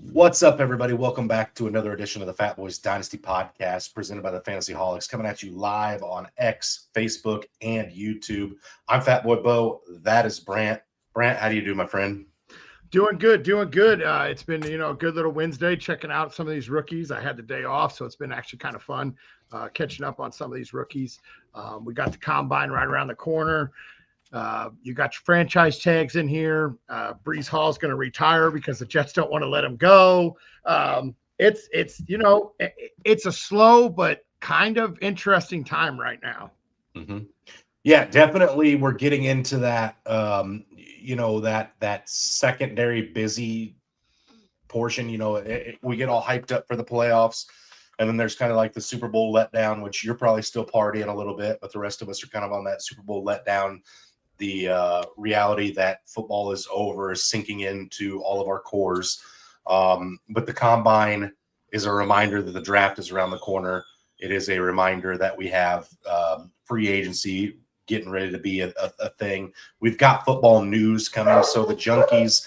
What's up, everybody? Welcome back to another edition of the Fatboyz Dynasty podcast presented by the Fantasy Holics, coming at you live on X, Facebook, and YouTube. I'm Fatboy Bo. That is Brant. Brant, how do you do, my friend? Doing good. It's been, a good little Wednesday checking out some of these rookies. I had the day off, so it's been actually kind of fun catching up on some of these rookies. We got the combine right around the corner. You got your franchise tags in here. Brees Hall's going to retire because the Jets don't want to let him go. It's a slow but kind of interesting time right now. Mm-hmm. Yeah, definitely. We're getting into that, that secondary busy portion. We get all hyped up for the playoffs, and then there's kind of like the Super Bowl letdown, which you're probably still partying a little bit, but the rest of us are kind of on that Super Bowl letdown. The reality that football is over is sinking into all of our cores. But the combine is a reminder that the draft is around the corner. It is a reminder that we have free agency getting ready to be a thing. We've got football news coming, so the junkies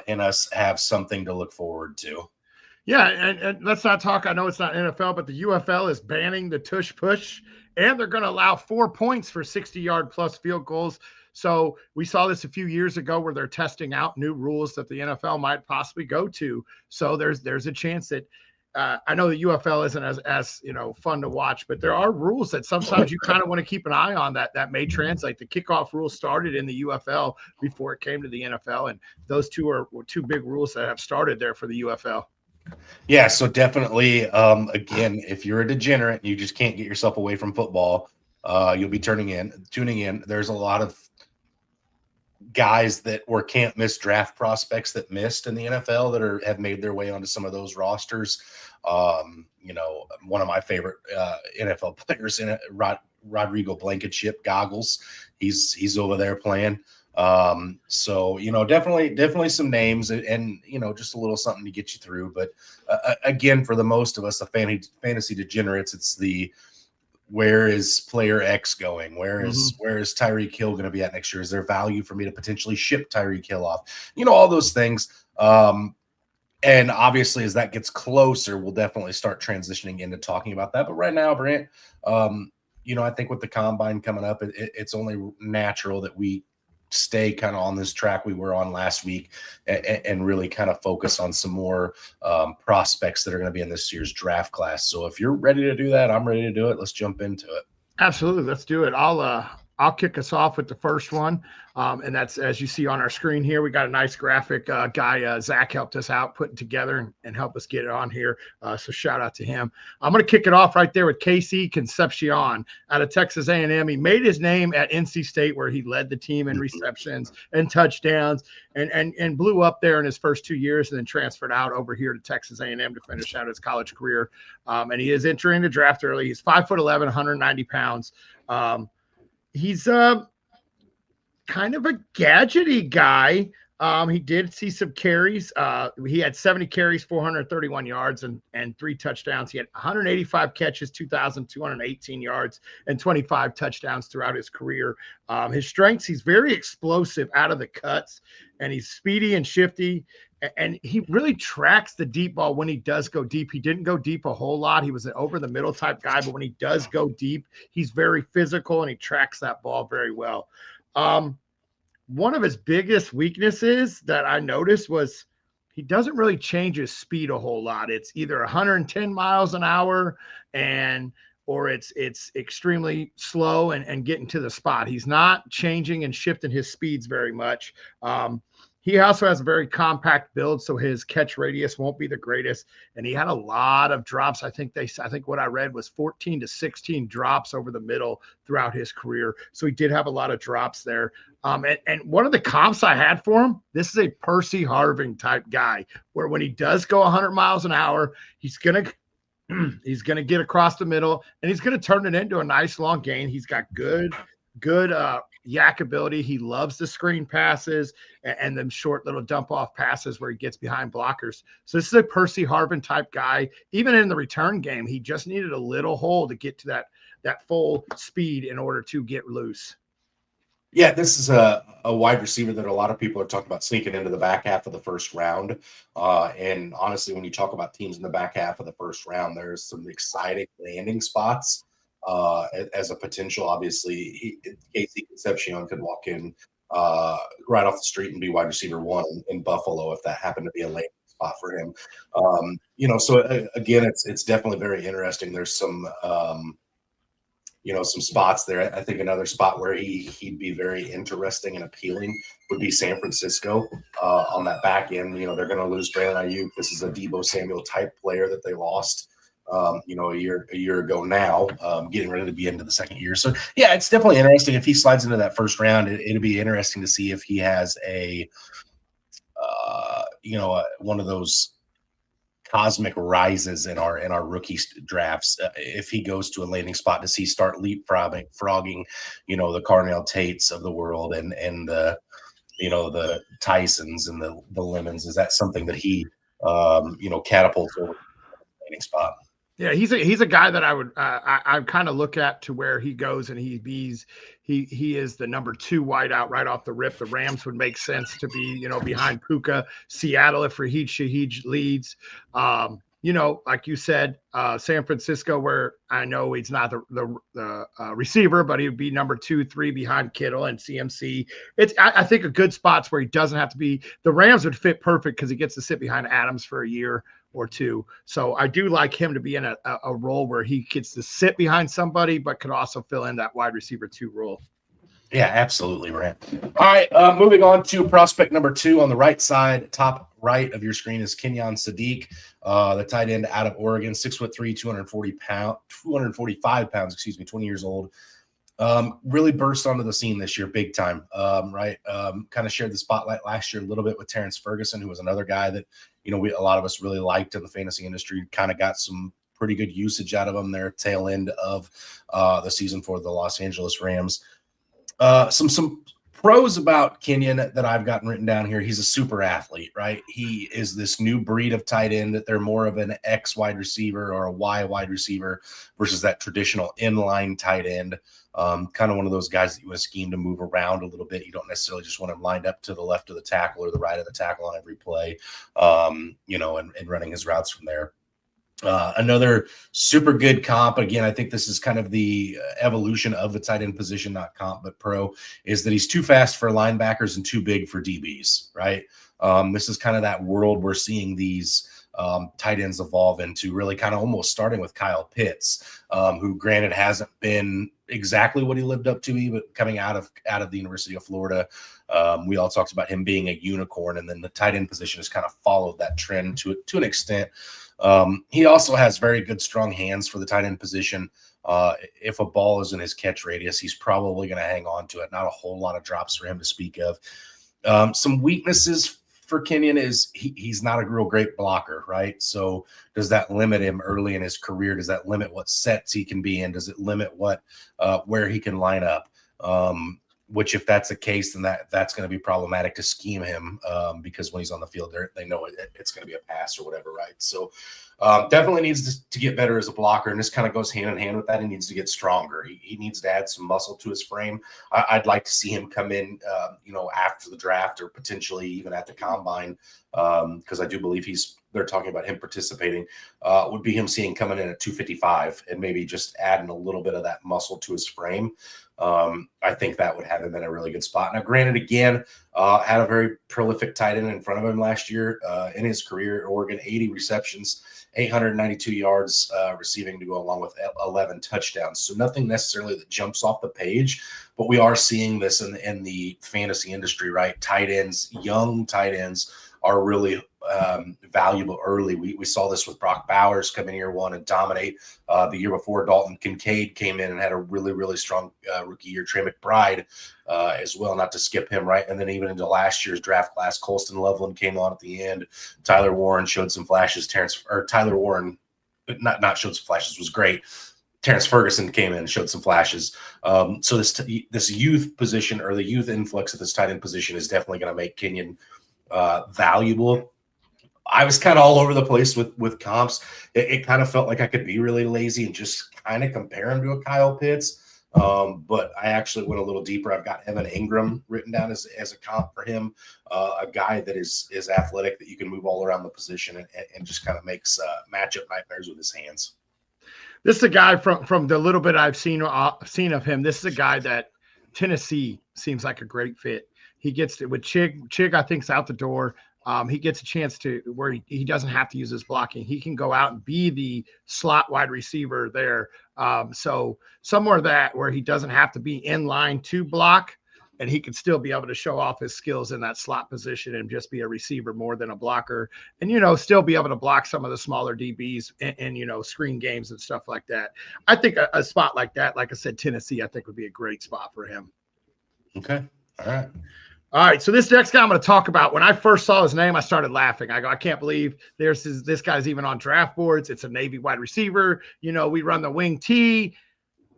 and us have something to look forward to. Yeah, and let's not talk. I know it's not NFL, but the UFL is banning the tush push, and they're going to allow 4 points for 60-yard plus field goals. So we saw this a few years ago where they're testing out new rules that the NFL might possibly go to. So there's a chance that I know the UFL isn't as fun to watch, but there are rules that sometimes you kind of want to keep an eye on that may translate. The kickoff rule started in the UFL before it came to the NFL, and those were two big rules that have started there for the UFL. Yeah, so definitely, again, if you're a degenerate and you just can't get yourself away from football, you'll be tuning in. There's a lot of guys that were can't miss draft prospects that missed in the NFL that have made their way onto some of those rosters. One of my favorite NFL players in it, Rodrigo Blankenship, Goggles. He's over there playing. So definitely some names and just a little something to get you through. But again, for the most of us, the fantasy degenerates, it's the where is player X going? Where is Tyreek Hill going to be at next year? Is there value for me to potentially ship Tyreek Hill off? All those things. And obviously, as that gets closer, we'll definitely start transitioning into talking about that. But right now, Brant, I think with the combine coming up, it's only natural that we stay kind of on this track we were on last week and really kind of focus on some more prospects that are going to be in this year's draft class. So if you're ready to do that, I'm ready to do it. Let's jump into it. Absolutely. Let's do it. I'll kick us off with the first one. And that's, as you see on our screen here, we got a nice graphic guy. Zach helped us out putting together and help us get it on here. So shout out to him. I'm going to kick it off right there with K.C Conception out of Texas A&M. He made his name at NC State, where he led the team in receptions and touchdowns and blew up there in his first 2 years, and then transferred out over here to Texas A&M to finish out his college career. And he is entering the draft early. He's 5'11", 190 pounds. He's kind of a gadgety guy. He did see some carries. He had 70 carries, 431 yards, and 3 touchdowns. He had 185 catches, 2,218 yards, and 25 touchdowns throughout his career. His strengths, he's very explosive out of the cuts, and he's speedy and shifty. And he really tracks the deep ball when he does go deep. He didn't go deep a whole lot. He was an over-the-middle type guy, but when he does go deep, he's very physical, and he tracks that ball very well. One of his biggest weaknesses that I noticed was he doesn't really change his speed a whole lot. It's either 110 miles an hour or it's extremely slow and getting to the spot. He's not changing and shifting his speeds very much. He also has a very compact build, so his catch radius won't be the greatest. And he had a lot of drops. I think what I read was 14 to 16 drops over the middle throughout his career. So he did have a lot of drops there. And one of the comps I had for him, this is a Percy Harvin type guy, where when he does go 100 miles an hour, he's gonna get across the middle, and he's gonna turn it into a nice long gain. He's got good yak ability. He loves the screen passes and them short little dump off passes where he gets behind blockers. So this is a Percy Harvin type guy. Even in the return game, he just needed a little hole to get to that full speed in order to get loose. Yeah, this is a wide receiver that a lot of people are talking about sneaking into the back half of the first round. And honestly, when you talk about teams in the back half of the first round, there's some exciting landing spots as a potential. Obviously, K.C Conception could walk in right off the street and be wide receiver one in Buffalo if that happened to be a landing spot for him. So again, it's definitely very interesting. There's some some spots there. I think another spot where he'd be very interesting and appealing would be San Francisco on that back end. They're going to lose Brandon Ayuk. This is a Deebo Samuel type player that they lost, a year ago now, getting ready to be into the second year. So yeah, it's definitely interesting if he slides into that first round. It'll be interesting to see if he has one of those cosmic rises in our rookie drafts. If he goes to a landing spot, does he start leapfrogging, the Carnell Tates of the world and the Tysons and the Lemons? Is that something that he catapults over the landing spot? Yeah, he's a guy that I would I kind of look at to where he goes, and he is the number 2 wideout right off the rip. The Rams would make sense to be behind Puka. Seattle if Raheed Shaheed leads. Like you said, San Francisco, where I know he's not the receiver, but he would be number 2, 3 behind Kittle and CMC. I think a good spots where he doesn't have to be. The Rams would fit perfect because he gets to sit behind Adams for a year or two. So I do like him to be in a role where he gets to sit behind somebody, but could also fill in that wide receiver 2 role. Yeah, absolutely, Rand. All right, moving on to prospect number 2 on the right side, top right of your screen is Kenyon Sadiq, the tight end out of Oregon, 6'3", 245 pounds, 20 years old. Really burst onto the scene this year, big time, right? Kind of shared the spotlight last year a little bit with Terrence Ferguson, who was another guy that, a lot of us really liked in the fantasy industry, kind of got some pretty good usage out of him there, tail end of the season for the Los Angeles Rams. Some pros about Kenyon that I've gotten written down here. He's a super athlete, right? He is this new breed of tight end that they're more of an X wide receiver or a Y wide receiver versus that traditional inline tight end. Kind of one of those guys that you want to scheme to move around a little bit. You don't necessarily just want him lined up to the left of the tackle or the right of the tackle on every play, and running his routes from there. Another super good comp, again, I think this is kind of the evolution of the tight end position, not comp, but pro, is that he's too fast for linebackers and too big for DBs, right? This is kind of that world we're seeing these tight ends evolve into, really kind of almost starting with Kyle Pitts, who granted hasn't been exactly what he lived up to, but coming out of the University of Florida. We all talked about him being a unicorn, and then the tight end position has kind of followed that trend to an extent. He also has very good, strong hands for the tight end position. If a ball is in his catch radius, he's probably going to hang on to it. Not a whole lot of drops for him to speak of. Some weaknesses for Kenyon is he's not a real great blocker, right? So does that limit him early in his career? Does that limit what sets he can be in? Does it limit where he can line up? Which, if that's the case, then that's going to be problematic to scheme him, because when he's on the field, they know it's going to be a pass or whatever, right? So definitely needs to get better as a blocker, and this kind of goes hand in hand with that. He needs to get stronger. He needs to add some muscle to his frame. I'd like to see him come in, after the draft or potentially even at the combine, because I do believe they're talking about him participating. Would be him seeing coming in at 255 and maybe just adding a little bit of that muscle to his frame. I think that would have him in a really good spot. Now, granted, again, had a very prolific tight end in front of him last year in his career at Oregon, 80 receptions, 892 yards receiving to go along with 11 touchdowns. So nothing necessarily that jumps off the page, but we are seeing this in the fantasy industry, right? Tight ends, young tight ends are really valuable early. We saw this with Brock Bowers come in year one and dominate. The year before, Dalton Kincaid came in and had a really, really strong rookie year. Trey McBride as well, not to skip him, right? And then even into last year's draft class, Colston Loveland came on at the end. Tyler Warren showed some flashes. Tyler Warren, not showed some flashes, was great. Terrence Ferguson came in and showed some flashes. So this youth position, or the youth influx of this tight end position, is definitely going to make Kenyon valuable. I was kind of all over the place with comps. It kind of felt like I could be really lazy and just kind of compare him to a Kyle Pitts. But I actually went a little deeper. I've got Evan Engram written down as a comp for him, a guy that is athletic, that you can move all around the position and just kind of makes matchup nightmares with his hands. This is a guy from the little bit I've seen of him. This is a guy that Tennessee seems like a great fit. He gets to, with Chig. Chig, I think, is out the door. He gets a chance to where he doesn't have to use his blocking. He can go out and be the slot wide receiver there. So somewhere that where he doesn't have to be in line to block, and he can still be able to show off his skills in that slot position and just be a receiver more than a blocker, and still be able to block some of the smaller DBs and screen games and stuff like that. I think a spot like that, like I said, Tennessee, I think would be a great spot for him. Okay. All right. All right, so this next guy I'm going to talk about, when I first saw his name, I started laughing. I go, I can't believe this guy's even on draft boards. It's a Navy wide receiver. We run the wing T.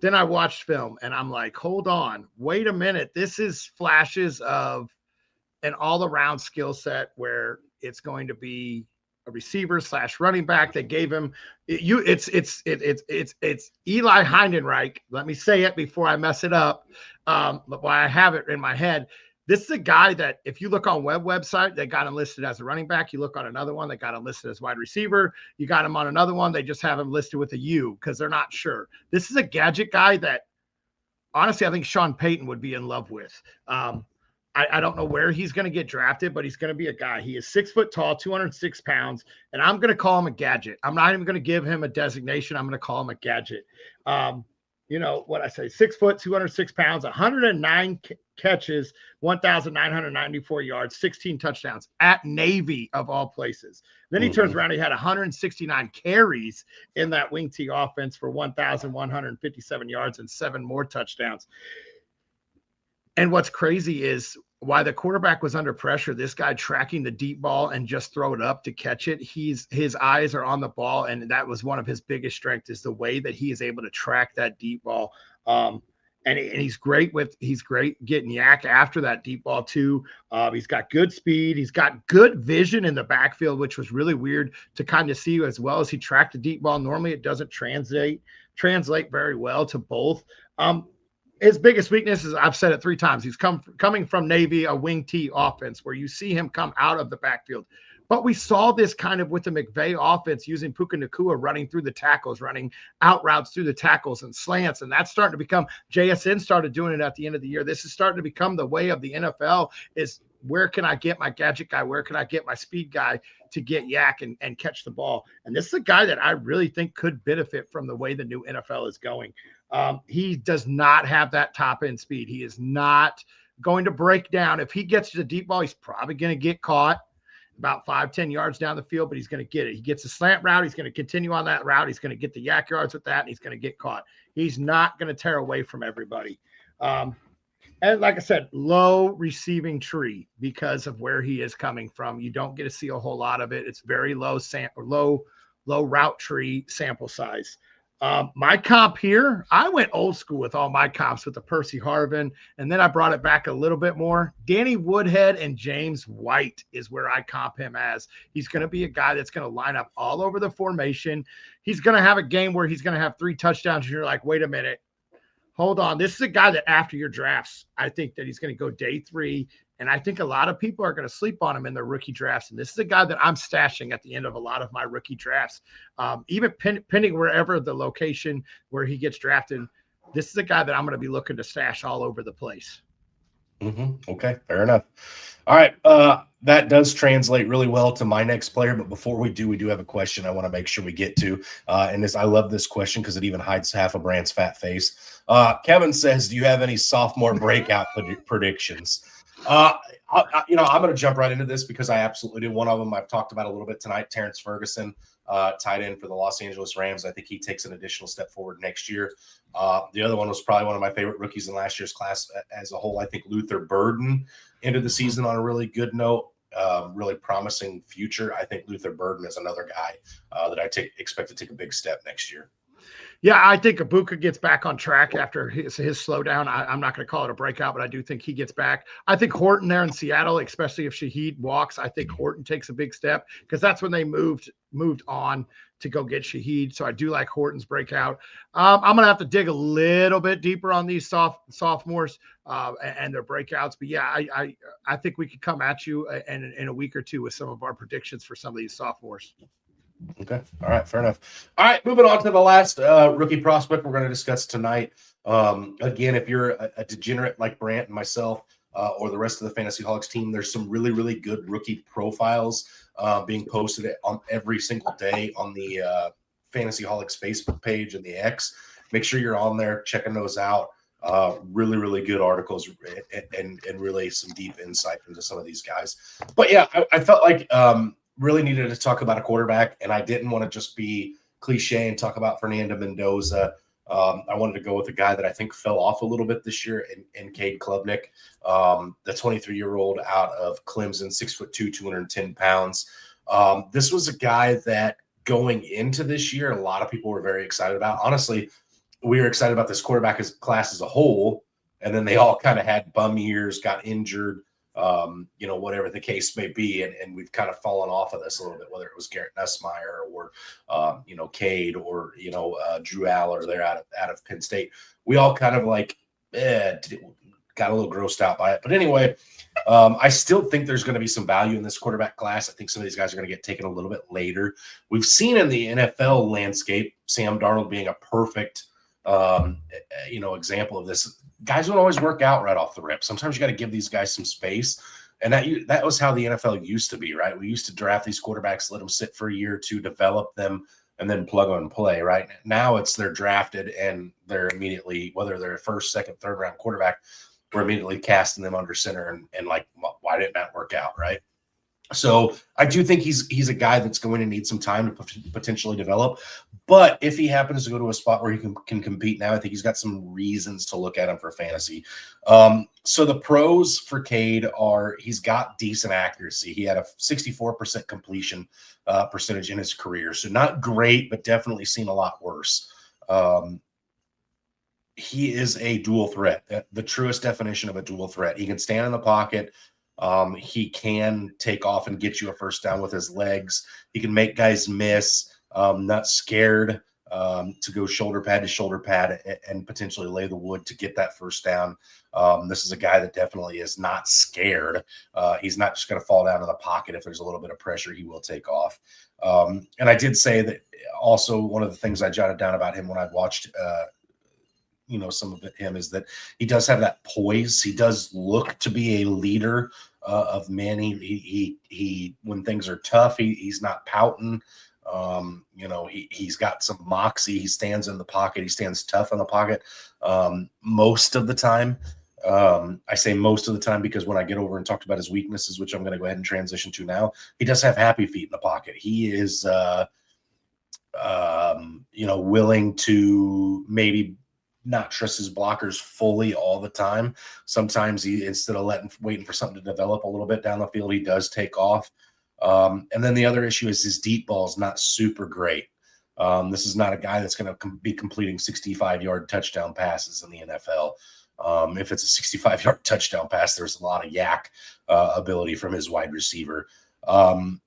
Then I watched film, and I'm like, hold on, wait a minute. This is flashes of an all-around skill set where it's going to be a receiver / running back. They gave him it's Eli Heidenreich. Let me say it before I mess it up. But why I have it in my head. This is a guy that if you look on website, they got him listed as a running back. You look on another one, they got him listed as wide receiver. You got him on another one, they just have him listed with a U because they're not sure. This is a gadget guy that, honestly, I think Sean Payton would be in love with. I don't know where he's going to get drafted, but he's going to be a guy. He is 6 foot tall, 206 pounds, and I'm going to call him a gadget. I'm not even going to give him a designation. I'm going to call him a gadget. What I say, 6 foot, 206 pounds, 109 catches, 1,994 yards, 16 touchdowns at Navy of all places. Then he turns around, he had 169 carries in that wing T offense for 1,157 yards and 7 more touchdowns. And what's crazy is why the quarterback was under pressure, this guy tracking the deep ball and just throw it up to catch it. His eyes are on the ball, and that was one of his biggest strengths, is the way that he is able to track that deep ball. And he's great getting yak after that deep ball too. He's got good speed. He's got good vision in the backfield, which was really weird to kind of see as well as he tracked the deep ball. Normally it doesn't translate very well to both. His biggest weakness is, I've said it 3 times, he's coming from Navy, a wing T offense where you see him come out of the backfield. But we saw this kind of with the McVay offense using Puka Nacua running through the tackles, running out routes through the tackles and slants. And that's starting to become, JSN started doing it at the end of the year. This is starting to become the way of the NFL, is where can I get my gadget guy? Where can I get my speed guy to get yak and catch the ball? And this is a guy that I really think could benefit from the way the new NFL is going. He does not have that top end speed. He is not going to break down. If he gets to the deep ball, he's probably going to get caught about 5-10 yards down the field, but he's going to get it. He gets a slant route. He's going to continue on that route. He's going to get the yak yards with that, and he's going to get caught. He's not going to tear away from everybody. And like I said, low receiving tree because of where he is coming from. You don't get to see a whole lot of it. It's very low route tree sample size. My comp here, I went old school with all my comps with the Percy Harvin, and then I brought it back a little bit more. Danny Woodhead and James White is where I comp him as. He's going to be a guy that's going to line up all over the formation. He's going to have a game where he's going to have 3 touchdowns, and you're like, wait a minute, hold on. This is a guy that after your drafts, I think that he's going to go day 3. And I think a lot of people are going to sleep on him in their rookie drafts. And this is a guy that I'm stashing at the end of a lot of my rookie drafts. Even pending wherever the location where he gets drafted, this is a guy that I'm going to be looking to stash all over the place. Okay, fair enough. All right, that does translate really well to my next player. But before we do have a question I want to make sure we get to. And I love this question because it even hides half of Brand's fat face. Kevin says, do you have any sophomore breakout predictions? I'm going to jump right into this because I absolutely do. One of them I've talked about a little bit tonight, Terrence Ferguson, tight end for the Los Angeles Rams. I think he takes an additional step forward next year. The other one was probably one of my favorite rookies in last year's class as a whole. I think Luther Burden ended the season on a really good note, really promising future. I think Luther Burden is another guy that I expect to take a big step next year. Yeah, I think Ibuka gets back on track after his slowdown. I'm not going to call it a breakout, but I do think he gets back. I think Horton there in Seattle, especially if Shaheed walks, I think Horton takes a big step because that's when they moved on to go get Shaheed. So I do like Horton's breakout. I'm going to have to dig a little bit deeper on these sophomores and their breakouts. But yeah, I think we could come at you in a week or two with some of our predictions for some of these sophomores. Okay. All right. Fair enough. All right. Moving on to the last rookie prospect we're going to discuss tonight. Again, if you're a degenerate like Brant and myself or the rest of the Fantasy Holics team, there's some really, really good rookie profiles being posted on every single day on the Fantasy Holics Facebook page and the X. Make sure you're on there checking those out. Really, really good articles and really some deep insight into some of these guys. But yeah, I felt like really needed to talk about a quarterback, and I didn't want to just be cliche and talk about Fernando Mendoza. I wanted to go with a guy that I think fell off a little bit this year in Cade Klubnik, the 23-year-old out of Clemson, 6'2", 210 pounds. This was a guy that going into this year, a lot of people were very excited about. Honestly, we were excited about this quarterback class as a whole, and then they all kind of had bum years, got injured, whatever the case may be. And we've kind of fallen off of this a little bit, whether it was Garrett Nussmeier or, Cade or, Drew Aller, they're out of Penn State. We all kind of got a little grossed out by it. But anyway, I still think there's going to be some value in this quarterback class. I think some of these guys are going to get taken a little bit later. We've seen in the NFL landscape, Sam Darnold being a perfect, example of this. Guys don't always work out right off the rip. Sometimes you got to give these guys some space. And that was how the NFL used to be, right? We used to draft these quarterbacks, let them sit for a year or two, develop them, and then plug and play, right? Now they're drafted and they're immediately, whether they're a first, second, third round quarterback, we're immediately casting them under center and like, why didn't that work out, right? So I do think he's a guy that's going to need some time to potentially develop. But if he happens to go to a spot where he can compete now, I think he's got some reasons to look at him for fantasy. So the pros for Cade are he's got decent accuracy. He had a 64% completion percentage in his career. So not great, but definitely seen a lot worse. He is a dual threat, the truest definition of a dual threat. He can stand in the pocket. He can take off and get you a first down with his legs. He can make guys miss, not scared to go shoulder pad to shoulder pad and potentially lay the wood to get that first down. This is a guy that definitely is not scared. He's not just going to fall down in the pocket. If there's a little bit of pressure, he will take off. And I did say that also one of the things I jotted down about him when I watched some of him is that he does have that poise. He does look to be a leader of men. He when things are tough, he's not pouting. He's got some moxie. He stands in the pocket. He stands tough in the pocket most of the time. I say most of the time because when I get over and talked about his weaknesses, which I'm going to go ahead and transition to now, he does have happy feet in the pocket. He is, willing to maybe not trust his blockers fully all the time. Sometimes instead of waiting for something to develop a little bit down the field, he does take off. And then the other issue is his deep ball is not super great. This is not a guy that's going to be completing 65-yard touchdown passes in the NFL. If it's a 65-yard touchdown pass, there's a lot of yak ability from his wide receiver. Again,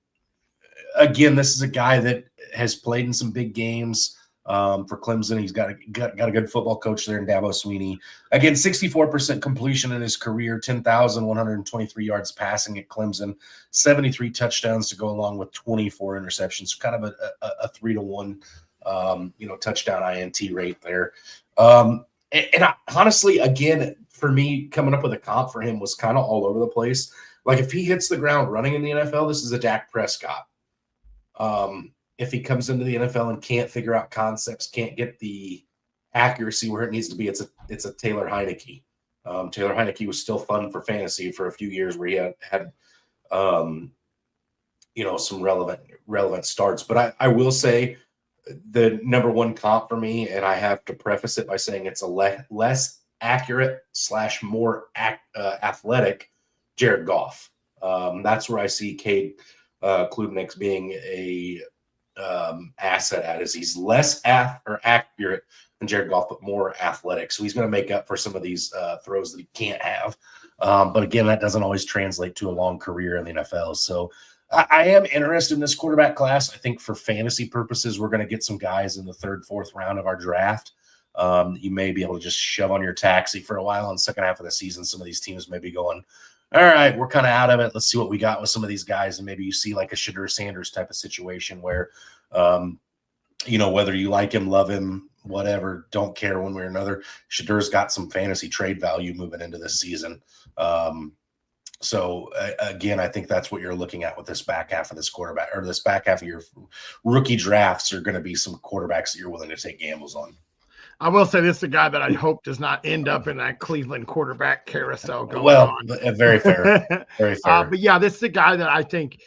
this is a guy that has played in some big games. For Clemson, he's got a good football coach there in Dabo Swinney. Again, 64% completion in his career, 10,123 yards passing at Clemson, 73 touchdowns to go along with 24 interceptions. Kind of a 3-to-1, touchdown INT rate there. Honestly, again, for me, coming up with a comp for him was kind of all over the place. Like if he hits the ground running in the NFL, this is a Dak Prescott. If he comes into the NFL and can't figure out concepts, can't get the accuracy where it needs to be, it's a Taylor Heineke. Taylor Heineke was still fun for fantasy for a few years where he had some relevant starts. But I will say the number one comp for me, and I have to preface it by saying it's a less accurate / more athletic Jared Goff. That's where I see Cade Klubnik being a asset at is he's less accurate than Jared Goff, but more athletic. So he's going to make up for some of these throws that he can't have. But again, that doesn't always translate to a long career in the NFL. So I am interested in this quarterback class. I think for fantasy purposes, we're going to get some guys in the 3rd, 4th round of our draft. You may be able to just shove on your taxi for a while in the second half of the season. Some of these teams may be going, all right, we're kind of out of it. Let's see what we got with some of these guys. And maybe you see like a Shadur Sanders type of situation where, whether you like him, love him, whatever, don't care one way or another. Shadur's got some fantasy trade value moving into this season. So again, I think that's what you're looking at with this back half of this quarterback, or this back half of your rookie drafts are going to be some quarterbacks that you're willing to take gambles on. I will say this is a guy that I hope does not end up in that Cleveland quarterback carousel going on. Very fair. Very fair. But yeah, this is a guy that I think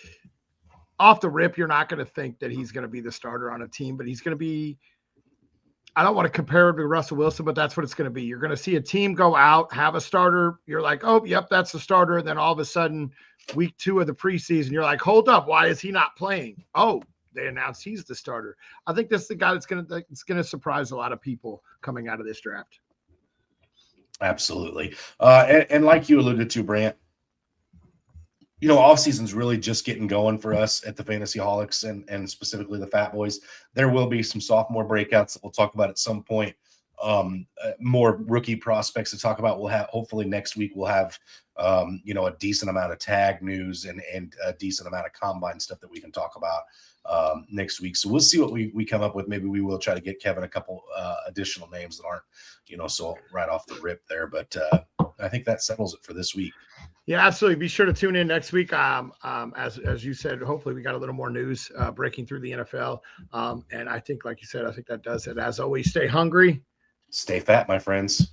off the rip, you're not going to think that he's going to be the starter on a team, but he's going to be, I don't want to compare him to Russell Wilson, but that's what it's going to be. You're going to see a team go out, have a starter. You're like, oh, yep, that's the starter. And then all of a sudden, week 2 of the preseason, you're like, hold up, why is he not playing? Oh, they announced he's the starter. I think that's the guy that's going to surprise a lot of people coming out of this draft. Absolutely. And like you alluded to, Brant, offseason's really just getting going for us at the Fantasyholics and specifically the Fatboyz. There will be some sophomore breakouts that we'll talk about at some point. More rookie prospects to talk about. We'll have, hopefully next week, we'll have, a decent amount of tag news and a decent amount of combine stuff that we can talk about next week. So we'll see what we come up with. Maybe we will try to get Kevin a couple additional names that aren't, so right off the rip there. But I think that settles it for this week. Yeah, absolutely. Be sure to tune in next week. As you said, hopefully we got a little more news breaking through the NFL. And I think, like you said, I think that does it. As always, stay hungry. Stay fat, my friends.